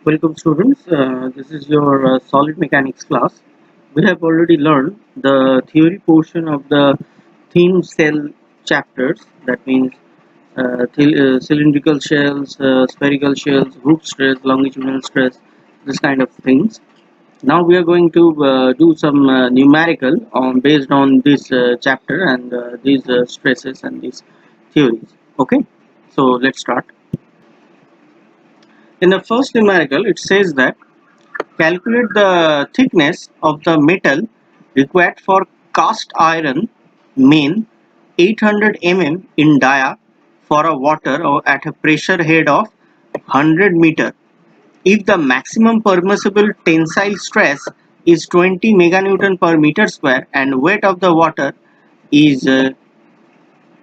Welcome students, this is your solid mechanics class. We have already learned the theory portion of the thin cell chapters, that means cylindrical shells, spherical shells, group stress, longitudinal stress, this kind of things. Now we are going to do some numerical based on this chapter and these stresses and these theories. Okay, so let's start. In the first numerical, it says that calculate the thickness of the metal required for cast iron main 800 mm in dia for a water or at a pressure head of 100 meter. If the maximum permissible tensile stress is 20 meganewton per meter square and weight of the water is 10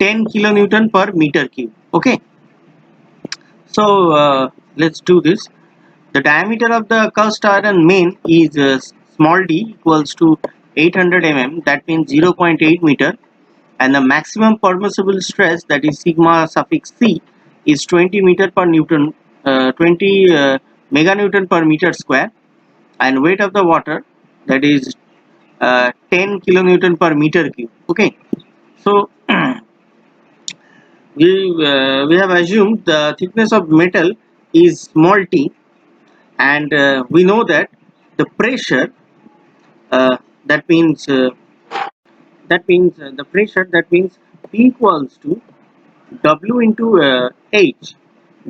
kilonewton per meter cube. Okay, so let's do this. The diameter of the cast iron main is small d equals to 800 mm, that means 0.8 meter, and the maximum permissible stress, that is sigma suffix c, is 20 meter per newton, 20 meganewton per meter square, and weight of the water, that is 10 kilonewton per meter cube. Okay, so we have assumed the thickness of metal is small t, and we know that the pressure uh, that means the pressure, that means P equals to W into H.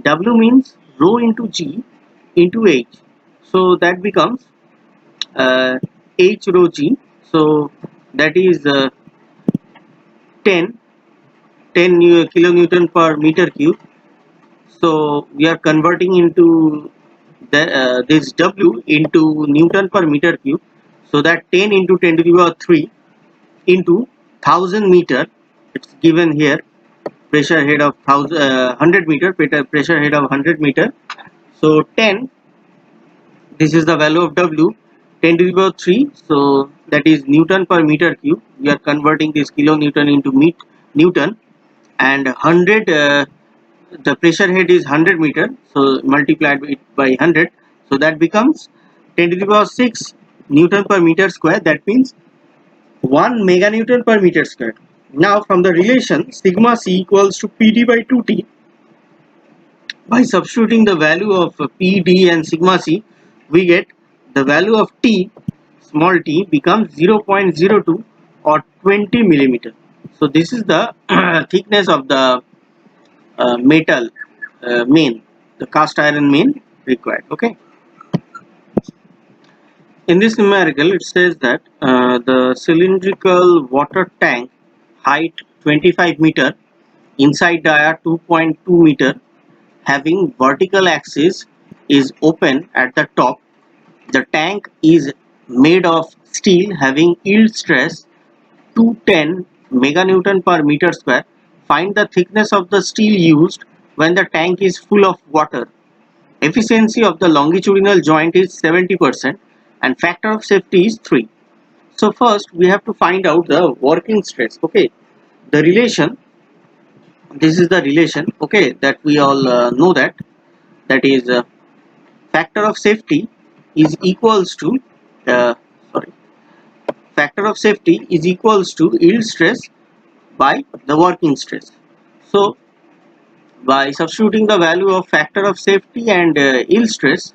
W means rho into G into H, so that becomes H rho G. So that is 10 kilonewton per meter cube. So we are converting into this W into Newton per meter cube. So that 10 into 10 to the power 3 into 1000 meter, it's given here, pressure head of 100 meter, pressure head of 100 meter. So 10, this is the value of W, 10 to the power 3, so that is Newton per meter cube. We are converting this kilonewton into Newton, and 100, the pressure head is 100 meter, so multiplied it by 100, so that becomes 10 to the power 6 Newton per meter square, that means 1 meganewton per meter square. Now from the relation sigma c equals to Pd by 2T, by substituting the value of Pd and sigma c, we get the value of T, small t, becomes 0.02 or 20 millimeter. So this is the thickness of the metal main, the cast iron main required. Okay. In this numerical, it says that the cylindrical water tank, height 25 meter, inside dia 2.2 meter, having vertical axis, is open at the top. The tank is made of steel having yield stress 210 meganewton per meter square. Find the thickness of the steel used when the tank is full of water. Efficiency of the longitudinal joint is 70% and factor of safety is 3. So first we have to find out the working stress. Okay, the relation, this is the relation, okay, that we all know, that is factor of safety is equals to uh, sorry factor of safety is equals to yield stress by the working stress. So by substituting the value of factor of safety and yield stress,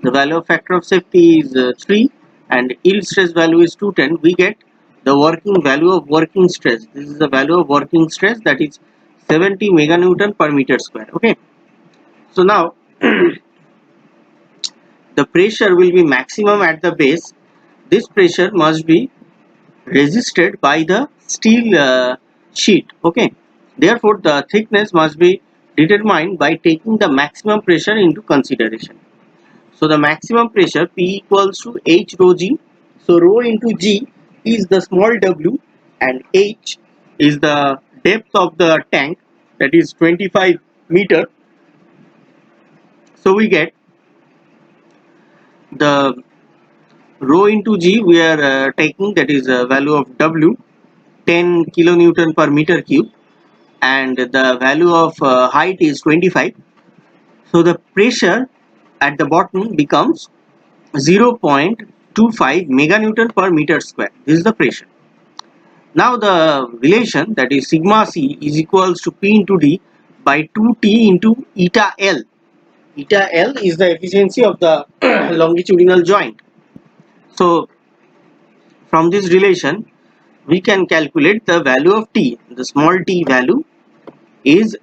the value of factor of safety is 3 and yield stress value is 210, we get the working value of working stress. This is the value of working stress, that is 70 meganewton per meter square. Okay, so now the pressure will be maximum at the base. This pressure must be resisted by the steel sheet. Okay, therefore the thickness must be determined by taking the maximum pressure into consideration. So the maximum pressure P equals to H rho G. So rho into G is the small w and H is the depth of the tank, that is 25 meter. So we get the rho into G, we are taking, that is a value of W, 10 kilonewton per meter cube, and the value of height is 25. So the pressure at the bottom becomes 0.25 meganewton per meter square. This is the pressure. Now the relation, that is sigma c is equals to P into D by 2T into eta L. Eta L is the efficiency of the longitudinal joint. So from this relation we can calculate the value of T. The small t value is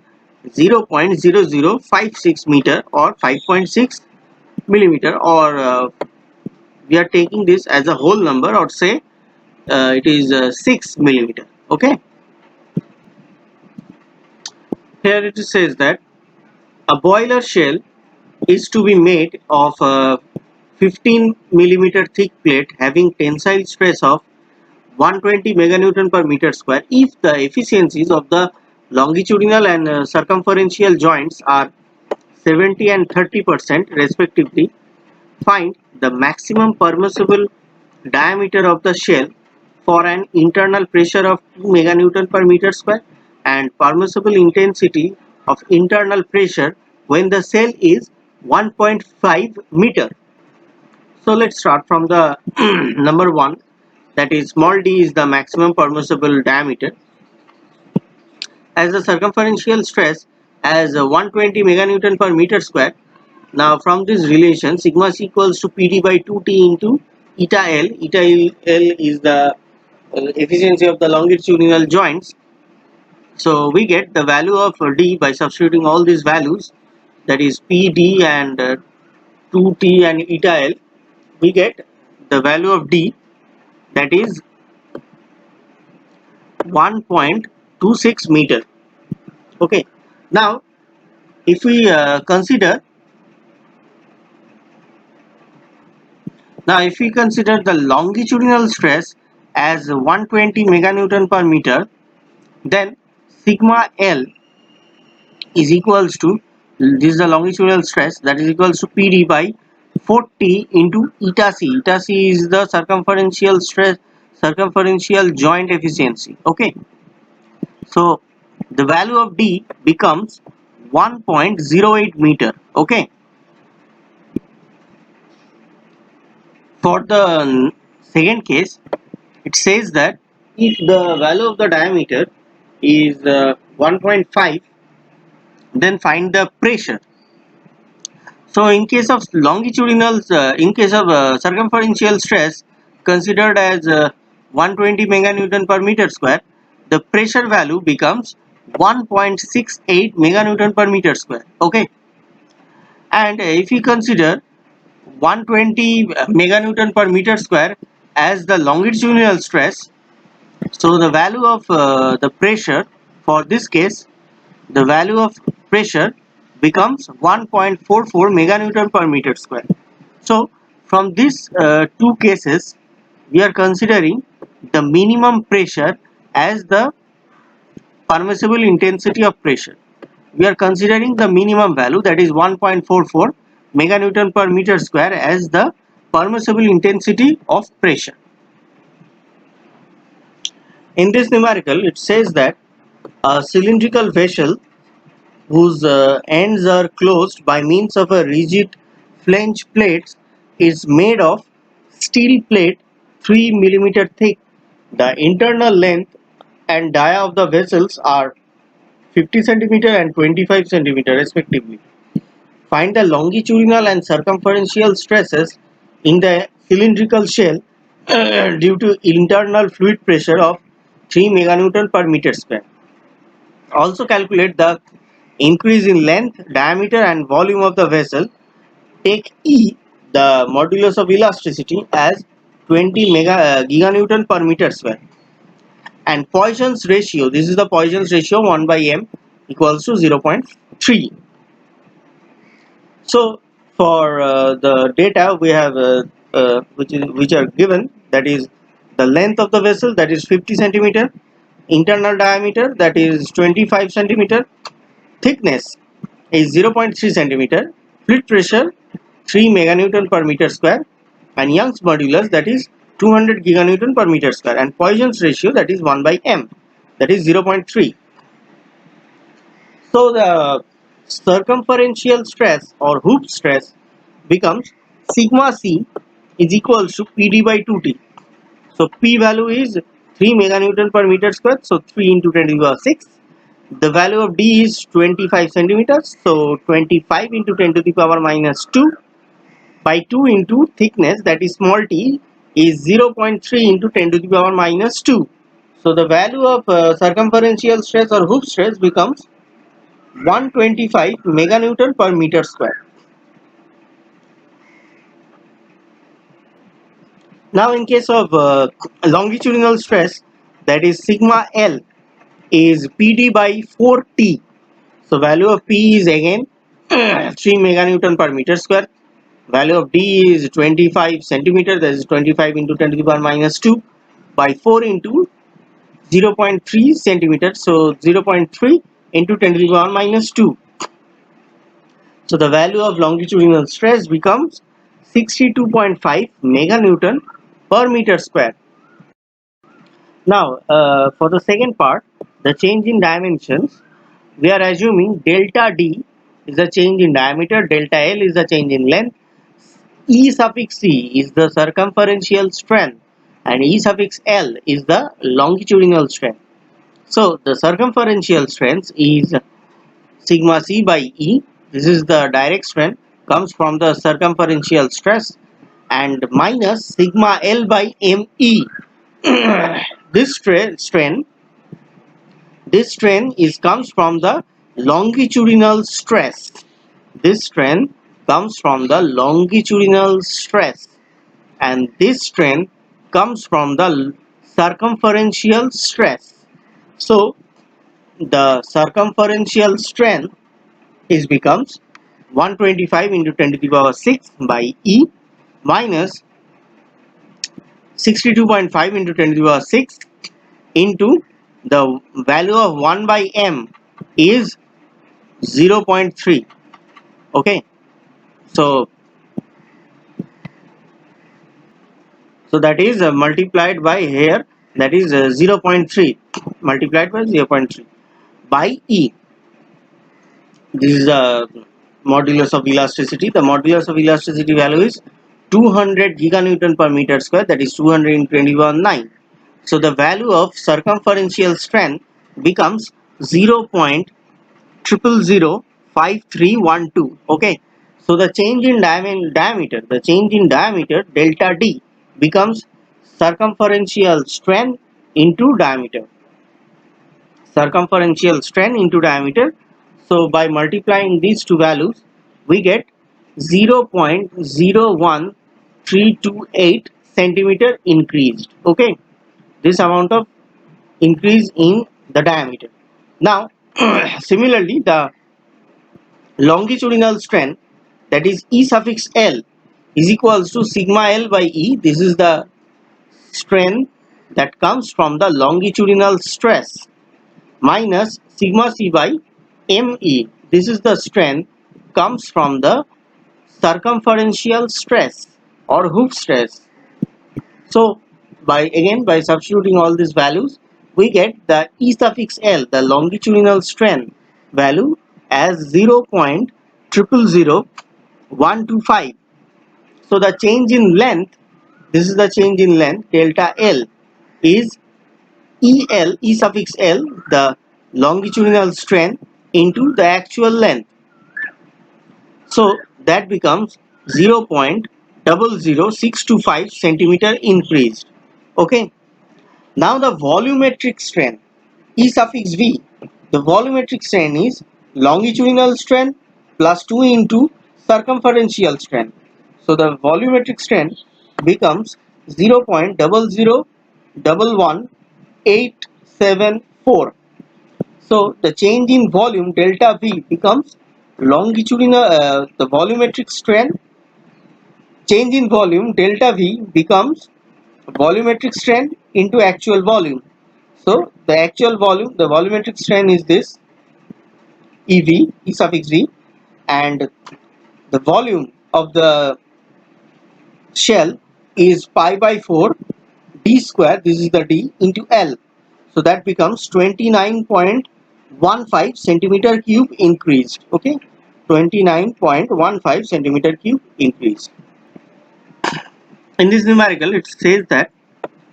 0.0056 meter or 5.6 millimeter, or we are taking this as a whole number, or say it is 6 millimeter. Okay, here it says that a boiler shell is to be made of a 15 millimeter thick plate having tensile stress of 120 meganewton per meter square if the efficiencies of the longitudinal and circumferential joints are 70 and 30% respectively. Find the maximum permissible diameter of the shell for an internal pressure of 2 meganewton per meter square and permissible intensity of internal pressure when the shell is 1.5 meter. So let's start from the number 1, that is small d is the maximum permissible diameter, as the circumferential stress as 120 meganewton per meter square. Now from this relation sigma c equals to Pd by 2T into eta L. Eta L is the efficiency of the longitudinal joints. So we get the value of D by substituting all these values, that is Pd and 2T and eta L. We get the value of D, that is 1.26 meter. Okay, now if we consider the longitudinal stress as 120 meganewton per meter, then sigma L is equals to, this is the longitudinal stress, that is equals to Pd by 40 into eta c. Eta c is the circumferential stress, circumferential joint efficiency. Okay, so the value of D becomes 1.08 meter. Okay, for the second case it says that if the value of the diameter is 1.5, then find the pressure. So in case of longitudinal, in case of circumferential stress considered as 120 meganewton per meter square, the pressure value becomes 1.68 meganewton per meter square. Okay, and if you consider 120 meganewton per meter square as the longitudinal stress, so the value of the pressure for this case, the value of pressure becomes 1.44 meganewton per meter square. So from these two cases we are considering the minimum pressure as the permissible intensity of pressure. We are considering the minimum value, that is 1.44 meganewton per meter square as the permissible intensity of pressure. In this numerical it says that a cylindrical vessel whose ends are closed by means of a rigid flange plate is made of steel plate 3 millimeter thick. The internal length and dia of the vessels are 50 centimeter and 25 centimeter respectively. Find the longitudinal and circumferential stresses in the cylindrical shell due to internal fluid pressure of 3 meganewton per meter square. Also calculate the increase in length, diameter and volume of the vessel. Take E, the modulus of elasticity, as 20 giganewton per meter square, and Poisson's ratio, this is the Poisson's ratio 1 by m equals to 0.3. So for the data we have which are given, that is the length of the vessel, that is 50 centimeter, internal diameter, that is 25 centimeter, thickness is 0.3 centimeter, fluid pressure 3 meganewton per meter square, and Young's modulus, that is 200 giganewton per meter square, and Poisson's ratio, that is 1 by m, that is 0.3. So the circumferential stress or hoop stress becomes sigma C is equals to PD by 2T. So P value is 3 meganewton per meter square, so 3 into 10 to the power 6. The value of D is 25 centimeters, so 25 into 10 to the power minus 2 by 2 into thickness, that is small t, is 0.3 into 10 to the power minus 2. So the value of circumferential stress or hoop stress becomes 125 meganewton per meter square. Now in case of longitudinal stress, that is sigma L is PD by 4T. So value of P is again 3 meganewton per meter square. Value of D is 25 centimeter, that is 25 into 10 to the power minus 2 by 4 into 0.3 centimeter, so 0.3 into 10 to the power minus 2. So the value of longitudinal stress becomes 62.5 meganewton per meter square. Now for the second part, the change in dimensions, we are assuming delta D is the change in diameter, delta L is the change in length, E suffix C is the circumferential strength, and E suffix L is the longitudinal strength. So the circumferential strength is sigma C by E. This is the direct strength, comes from the circumferential stress, and minus sigma L by ME. this strain is comes from the longitudinal stress. This strain comes from the longitudinal stress, and this strain comes from the circumferential stress. So the circumferential strength is becomes 125 into 10 to the power 6 by E minus 62.5 into 10 to the power 6 into the value of 1 by M is 0.3. Okay, so that is multiplied by here, that is 0.3 multiplied by 0.3 by E. This is the modulus of elasticity. The modulus of elasticity value is 200 giganewton per meter square, that is 200 into 10 to the power 9. So the value of circumferential strength becomes 0.0005312. Okay, so the change in diameter, delta D becomes circumferential strength into diameter. So by multiplying these two values, we get 0.01328 centimeter increased. Okay, this amount of increase in the diameter. Now similarly, the longitudinal strength, that is E suffix L, is equals to sigma L by E. This is the strength that comes from the longitudinal stress, minus sigma C by ME. This is the strength comes from the circumferential stress or hoop stress. So by substituting all these values, we get the E suffix L, the longitudinal strength value, as 0.000125. So the change in length, this is the change in length, delta L is E suffix L, the longitudinal strength, into the actual length. So that becomes 0.00625 centimeter increased. Okay. Now the volumetric strain, E suffix V. The volumetric strain is longitudinal strain plus 2 into circumferential strain. So the volumetric strain becomes 0.0111874. So the change in volume delta V becomes longitudinal, the volumetric strain, change in volume delta V becomes volumetric strain into actual volume. So the actual volume, the volumetric strain is this EV, E suffix V, and the volume of the shell is pi by 4 d square, this is the d, into L. So that becomes 29.15 centimeter cube increased. Okay, 29.15 centimeter cube increase. In this numerical, it says that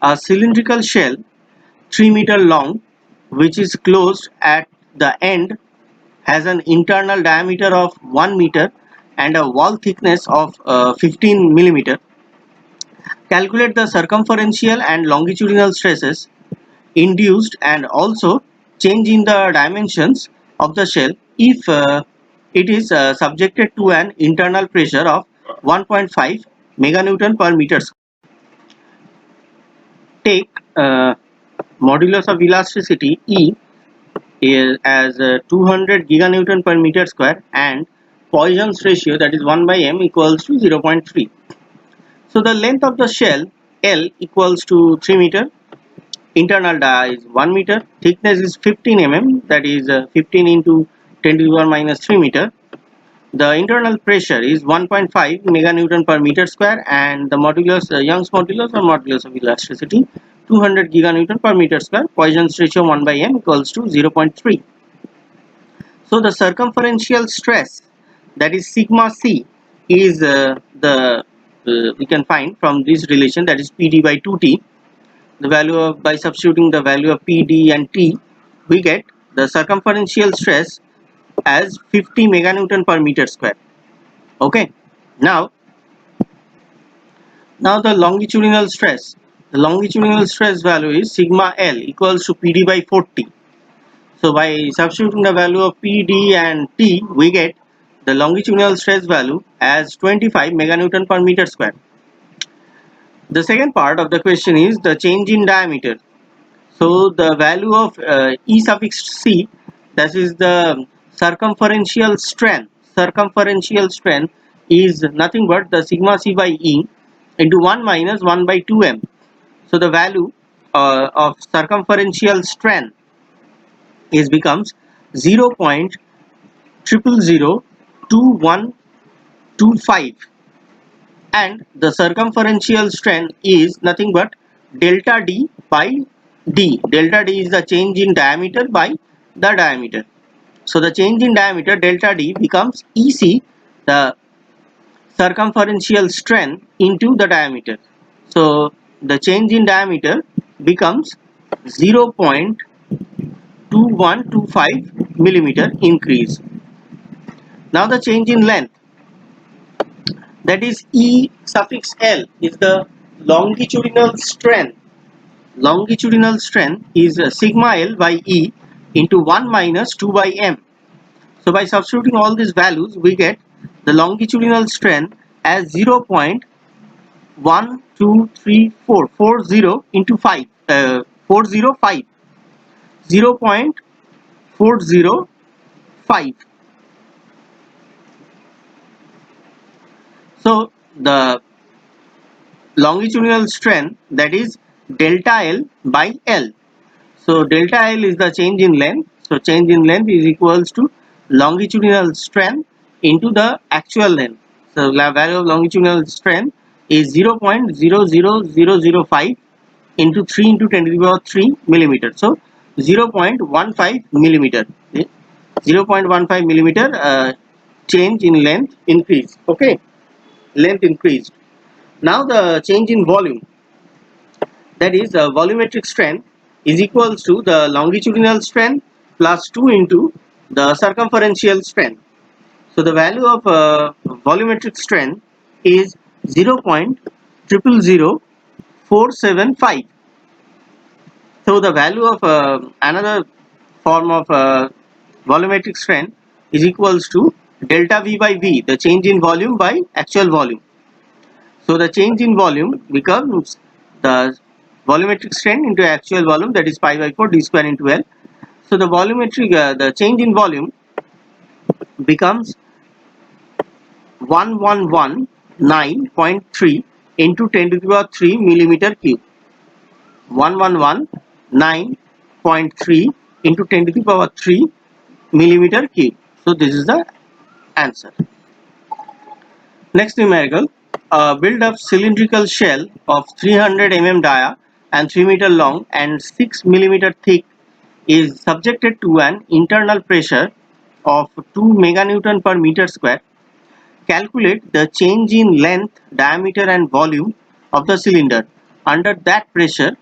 a cylindrical shell 3 meter long, which is closed at the end, has an internal diameter of 1 meter and a wall thickness of 15 millimeter. Calculate the circumferential and longitudinal stresses induced and also change in the dimensions of the shell if it is subjected to an internal pressure of 1.5 meganewton per meter square. Take modulus of elasticity E is as 200 giganewton per meter square and Poisson's ratio, that is 1 by m, equals to 0.3. So the length of the shell L equals to 3 meter, internal dia is 1 meter, thickness is 15 mm, that is 15 into 10 to the power minus 3 meter. The internal pressure is 1.5 meganewton per meter square and the modulus, Young's modulus or modulus of elasticity, 200 giganewton per meter square. Poisson's ratio 1 by m equals to 0.3. So the circumferential stress, that is sigma c, is we can find from this relation, that is PD by 2T. The value of, by substituting the value of PD and T, we get the circumferential stress as 50 meganewton per meter square. Okay, now the longitudinal stress. The longitudinal stress value is sigma L equals to PD by 40. So by substituting the value of PD and T, we get the longitudinal stress value as 25 meganewton per meter square. The second part of the question is the change in diameter. So the value of E suffix C, that is the circumferential strength. Circumferential strength is nothing but the sigma C by E into 1 minus 1 by 2m. So the value of circumferential strength is becomes 0.0002125, and the circumferential strength is nothing but delta D by D. Delta D is the change in diameter by the diameter. So the change in diameter delta D becomes EC, the circumferential strength, into the diameter. So the change in diameter becomes 0.2125 millimeter increase. Now the change in length, that is E suffix L, is the longitudinal strength. Longitudinal strength is sigma L by E into 1 minus 2 by m. So by substituting all these values, we get the longitudinal strength as 0.123440 into 5, 405, 0.405. So the longitudinal strength, that is delta L by L. So delta L is the change in length. So change in length is equals to longitudinal strength into the actual length. So the value of longitudinal strength is 0.00005 into 3 into 10 to the power 3 millimeter. So 0.15 millimeter. 0.15 millimeter change in length increase. Okay, length increased. Now the change in volume, that is volumetric strength, is equals to the longitudinal strength plus 2 into the circumferential strength. So the value of volumetric strength is 0.000475. So the value of another form of volumetric strength is equals to delta V by V, the change in volume by actual volume. So the change in volume becomes the volumetric strength into actual volume, that is pi by 4 d square into L. So the volumetric, the change in volume becomes 1119.3 into 10 to the power 3 millimeter cube. 1119.3 into 10 to the power 3 millimeter cube. So this is the answer. Next numerical, build up cylindrical shell of 300 mm dia and 3 meter long and 6 millimeter thick is subjected to an internal pressure of 2 meganewton per meter square. Calculate the change in length, diameter and volume of the cylinder under that pressure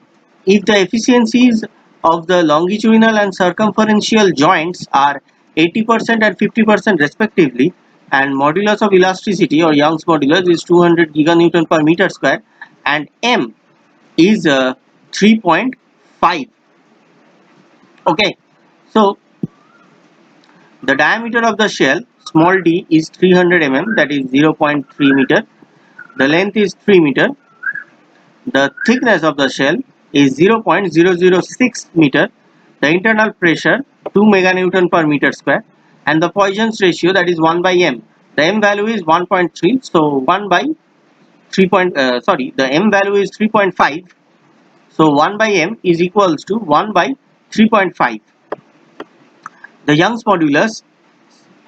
if the efficiencies of the longitudinal and circumferential joints are 80% and 50% respectively, and modulus of elasticity or Young's modulus is 200 giganewton per meter square, and M is 3.5. Okay, so the diameter of the shell, small d, is 300 mm, that is 0.3 meter. The length is 3 meter. The thickness of the shell is 0.006 meter. The internal pressure 2 meganewton per meter square, and the Poisson's ratio, that is 1 by m. The m value is 1.3, so 1 by 3. The m value is 3.5, so 1 by m is equals to 1 by 3.5. The Young's modulus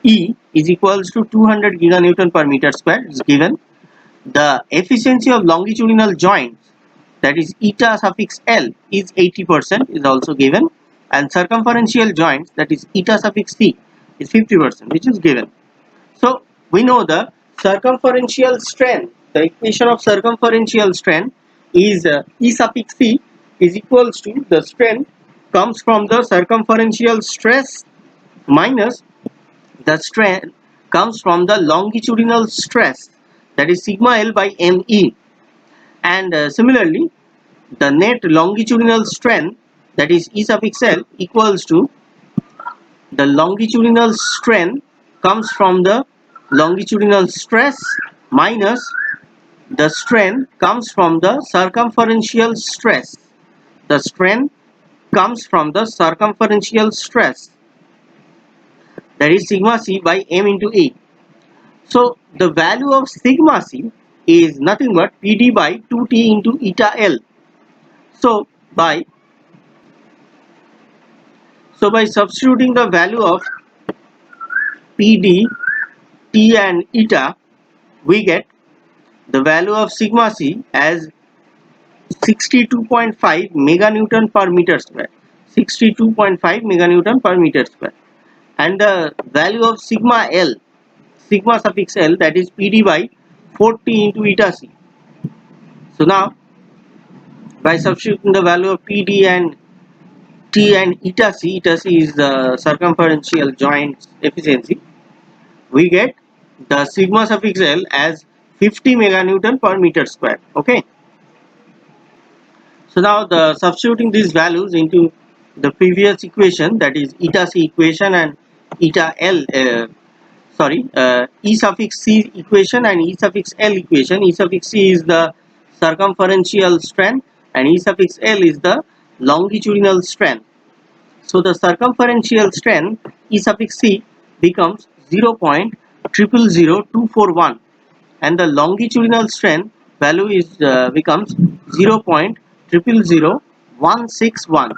E is equals to 200 giganewton per meter square is given. The efficiency of longitudinal joints, that is eta suffix L, is 80% is also given, and circumferential joints, that is eta suffix C, is 50%, which is given. So we know the circumferential strength. The equation of circumferential strength is E suffix C is equals to the strength comes from the circumferential stress minus the strength comes from the longitudinal stress, that is sigma L by ME, and similarly the net longitudinal strength, that is E suffix L, equals to the longitudinal strength comes from the longitudinal stress minus the strength comes from the circumferential stress. The strength comes from the circumferential stress, that is sigma C by M into E. So the value of sigma C is nothing but PD by 2T into eta L. So by substituting the value of PD, T and eta, we get the value of sigma C as 62.5 meganewton per meter square. 62.5 meganewton per meter square. And the value of sigma L, sigma suffix L, that is PD by 40 into eta C. So now by substituting the value of PD and T and eta C is the circumferential joint efficiency, we get the sigma suffix L as 50 meganewton per meter square. Okay. So now the substituting these values into the previous equation, that is eta C equation and eta L, E suffix C equation and E suffix L equation. E suffix C is the circumferential strength and E suffix L is the longitudinal strength. So the circumferential strength E suffix C becomes 0.000241 and the longitudinal strength value is becomes 0.000161,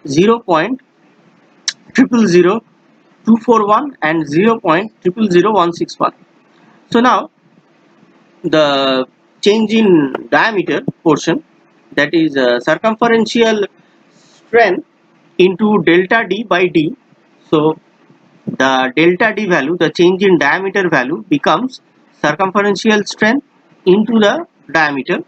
0.000241 and 0.000161. So now the change in diameter portion, that is circumferential strength into delta D by D. So the delta D value, the change in diameter value, becomes circumferential strength into the diameter.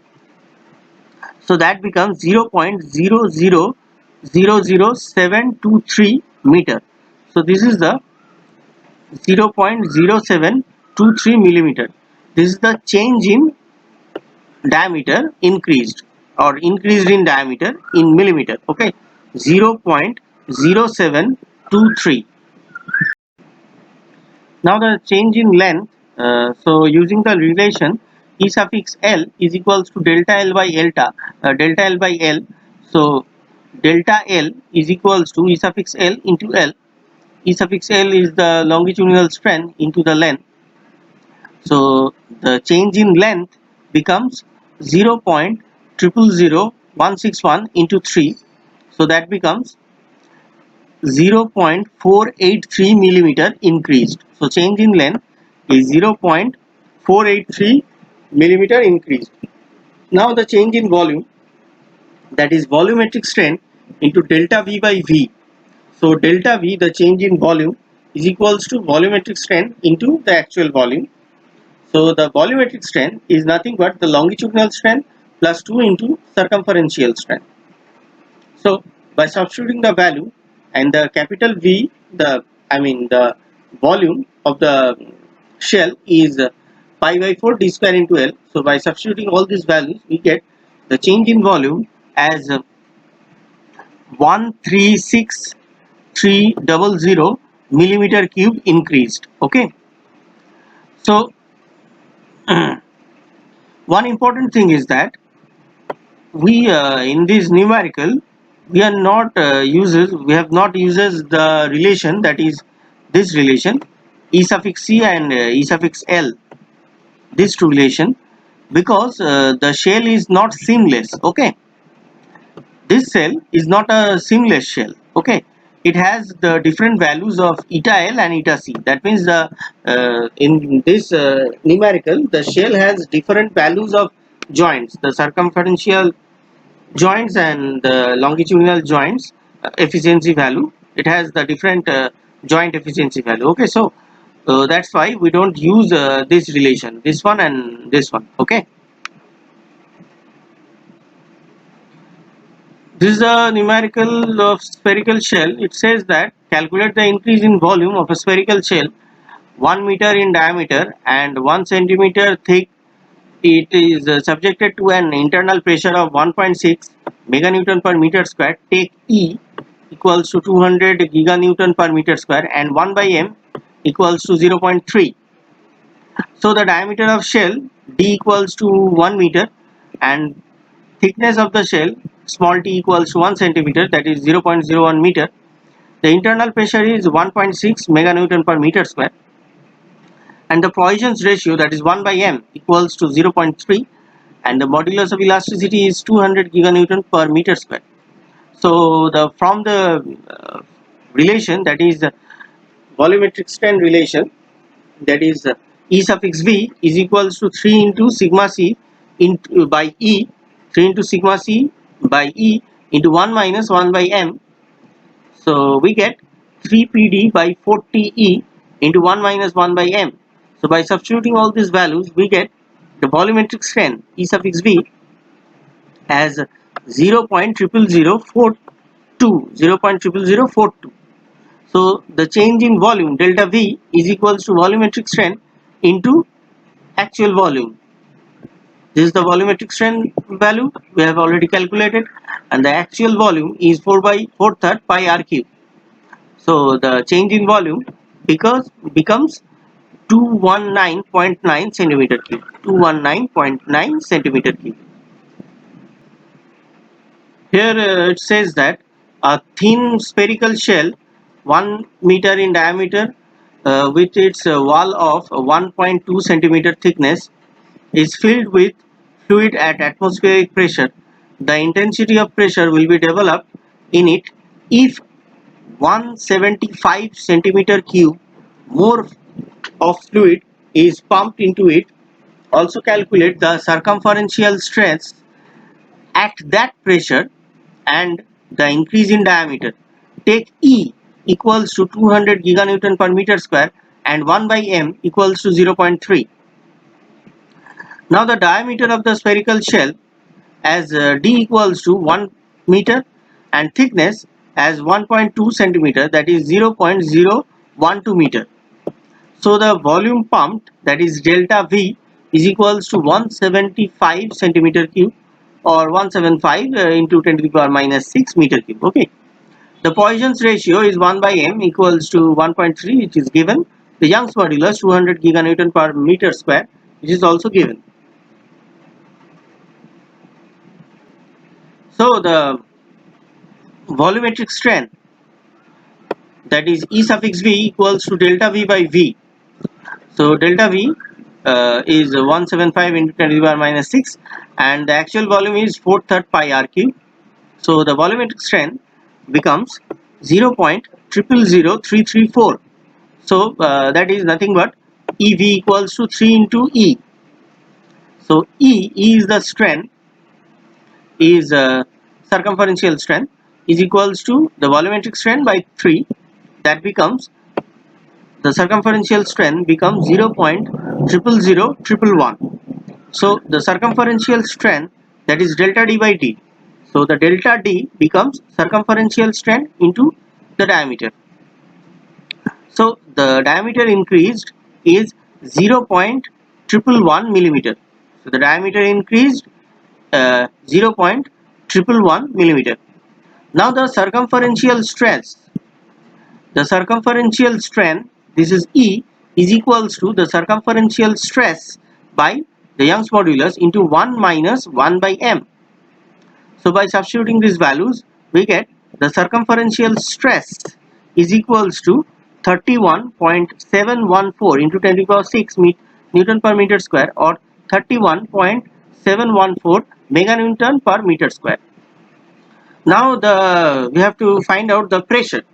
So that becomes 0.000723 meter. So this is the 0.0723 millimeter. This is the change in diameter increased or increased in diameter in millimeter. Okay, 0.0723. Now the change in length, so using the relation E suffix L is equals to delta L by L. So delta L is equals to E suffix L into L. E suffix L is the longitudinal strength into the length. So the change in length becomes 0.000161 into 3. So that becomes 0.483 millimeter increased. So change in length is 0.483 millimeter increased. Now the change in volume, that is volumetric strength into delta V by V. So delta V, the change in volume, is equals to volumetric strength into the actual volume. So the volumetric strength is nothing but the longitudinal strength plus 2 into circumferential strength. So by substituting the value and the capital V, the volume of the shell is pi by 4 d square into L. So by substituting all these values, we get the change in volume as 136,300 millimeter cube increased. Okay. So one important thing is that we in this numerical we are not we have not uses the relation, that is this relation E suffix C and E suffix L, this relation, because the shell is not seamless. Okay, this shell is not a seamless shell. Okay, it has the different values of eta L and eta C. That means the in this numerical the shell has different values of joints, the circumferential joints and the longitudinal joints efficiency value. It has the different joint efficiency value. Okay, so that's why we don't use this relation, this one and this one. Okay, this is a numerical of spherical shell. It says that calculate the increase in volume of a spherical shell 1 meter in diameter and 1 centimeter thick. It is subjected to an internal pressure of 1.6 meganewton per meter square. Take E equals to 200 giganewton per meter square and 1 by m equals to 0.3. So the diameter of shell D equals to 1 meter and thickness of the shell small t equals to 1 centimeter, that is 0.01 meter. The internal pressure is 1.6 meganewton per meter square and the Poisson's ratio, that is 1 by m, equals to 0.3, and the modulus of elasticity is 200 giganewton per meter square. So the from the relation, that is the volumetric strain relation, that is E suffix V is equals to 3 into sigma C into by E, 3 into sigma C by E into 1 minus 1 by m. So we get 3 PD by 40 E into 1 minus 1 by m. So by substituting all these values, we get the volumetric strain E suffix V as 0.00042. So the change in volume delta V is equals to volumetric strain into actual volume. This is the volumetric strain value we have already calculated, and the actual volume is 4 by 4/3 pi r cube. So the change in volume becomes 219.9 centimeter cube. 219.9 centimeter cube. Here it says that a thin spherical shell 1 meter in diameter with its wall of 1.2 centimeter thickness is filled with fluid at atmospheric pressure. The intensity of pressure will be developed in it if 175 centimeter cube more of fluid is pumped into it. Also calculate the circumferential stress at that pressure and the increase in diameter. Take E equals to 200 giganewton per meter square and 1 by m equals to 0.3. Now the diameter of the spherical shell as D equals to 1 meter and thickness as 1.2 centimeter, that is 0.012 meter. So the volume pumped, that is delta V, is equals to 175 centimeter cube or 175 into 10 to the power minus 6 meter cube. Okay. The Poisson's ratio is 1 by m equals to 1.3, which is given. The Young's modulus 200 giganewton per meter square, which is also given. So the volumetric strain, that is E suffix V equals to delta V by V. So delta V is 175 into 10 to the power minus 6 and the actual volume is 4/3 pi r cube. So the volumetric strain becomes 0.000334. So that is nothing but EV equals to 3 into E. So E is the strain, is circumferential strain, is equals to the volumetric strain by 3. That becomes the circumferential strength becomes 0.000111. So the circumferential strength, that is delta d by d. So the delta d becomes circumferential strength into the diameter. So the diameter increased is 0.111 millimeter. So the diameter increased 0.111 millimeter. Now the circumferential stress, the circumferential strength, this is E, is equals to the circumferential stress by the Young's modulus into 1 minus 1 by m. So by substituting these values, we get the circumferential stress is equals to 31.714 into 10 to the power 6 Newton per meter square, or 31.714 meganewton per meter square. Now we have to find out the pressure.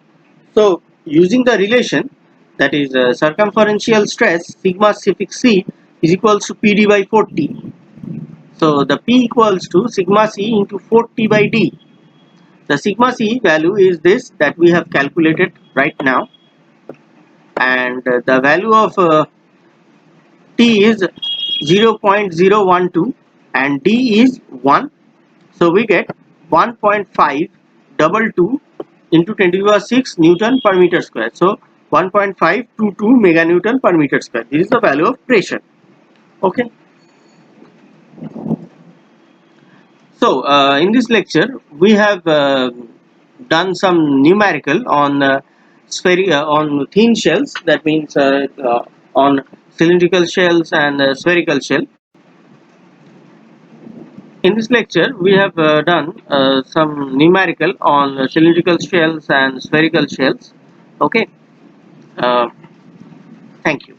So using the relation, that is circumferential stress sigma suffix c is equals to PD by 40. So the P equals to sigma c into 40 by d. The sigma c value is this that we have calculated right now, and the value of T is 0.012 and D is 1. So we get 1.522 into 10 to the power 6 Newton per meter square. So 1.522 meganewton per meter square. This is the value of pressure. Okay. So in this lecture we have done some numerical on on thin shells. That means on cylindrical shells and spherical shell. In this lecture, we have done some numerical on cylindrical shells and spherical shells. Okay. Uh, Thank you.